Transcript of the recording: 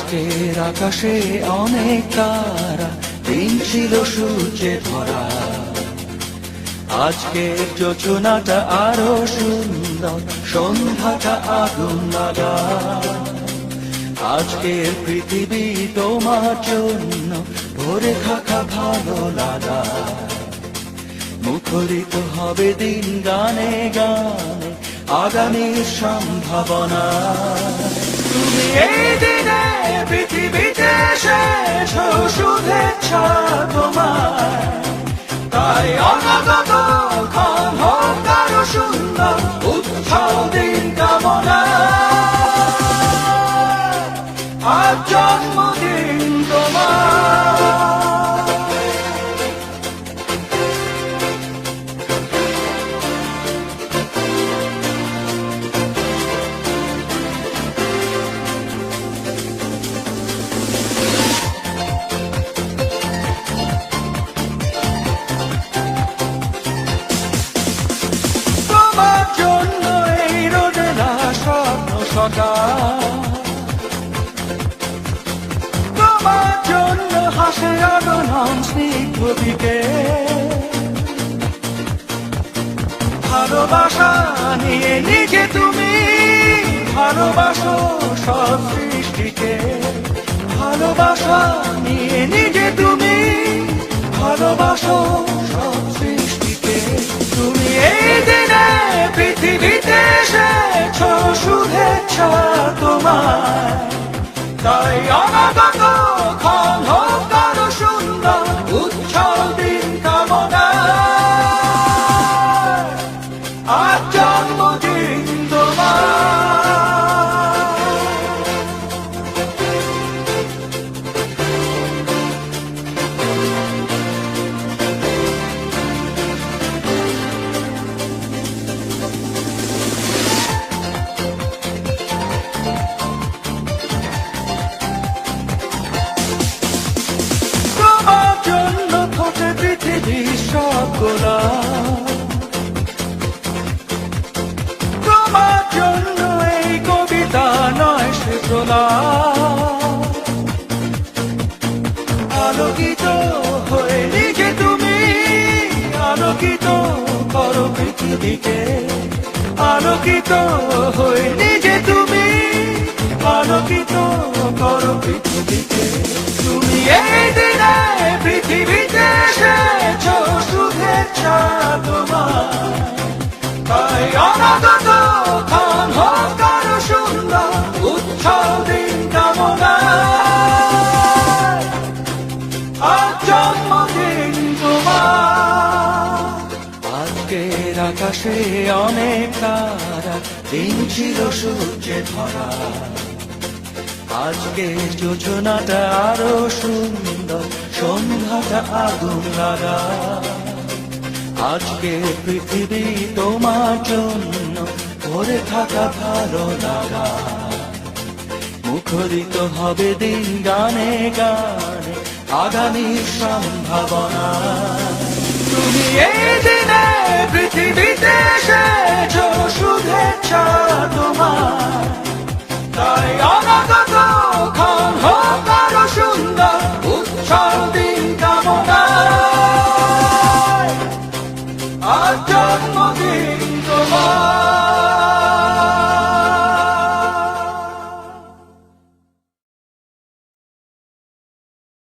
আজকের আকাশে অনেক তারা, দিন ছিল সূর্যে ভরা। আজকের যোজনাটা আরো সুন্দর, সন্ধ্যাটা আগুন লাগা। আজকের পৃথিবী তোমার জন্য ভরে থাকা ভালো লাগা। মুখরিত হবে দিন গানে গানে, আগামীর সম্ভাবনা। তুমি এই দিনে পৃথিবীতে এসেছো, শুভেচ্ছা তোমার। তাই অনাগত ক্ষণ হোক আরো সুন্দর, উৎসব দিন কামনা। আজ জন্মদিন তোমার। তোমার জন্য হাসে আগমন স্নিগ্ধ দিকে। ভালোবাসা নিয়ে নিজে তুমি ভালোবাসো সব সৃষ্টিকে। ভালোবাসা নিয়ে নিজে তুমি ভালোবাসো সব সৃষ্টিকে। তুমি এই দিনে পৃথিবীতে এসেছো, শুভেচ্ছা তোমার। তাই অনাগত ক্ষণ হোক আরো সুন্দর, উৎসব দিন কামনা। আজ জন্মদিন তোমার। তোমার জন্য এই কবিতা নয় সে আলোকিত হয়ে নিজে তুমি আলোকিত করো পৃথিবীকে। আলোকিত হয়ে নিজে তুমি আলোকিত করো পৃথিবীকে। তুমি এই দিনে পৃথিবীতে এসেছো, শুভেচ্ছা তোমার। তাই অনাগত ক্ষণ হোক আরো সুন্দর, উৎসব দিন কামনা। আজ জন্মদিন তোমার। আজকের আকাশে অনেক তারা, দিন ছিল সূর্যে ভরা। আজকের যোজনাটা আরো সুন্দর, সন্ধ্যাটা আগুন লাগা। আজকে পৃথিবী তোমার জন্য ভরে থাকা ভালো লাগা। মুখরিত হবে দিন গানে গানে, আগামীর সম্ভাবনা। তুমি এই দিনে পৃথিবীতে এসেছো, শুধু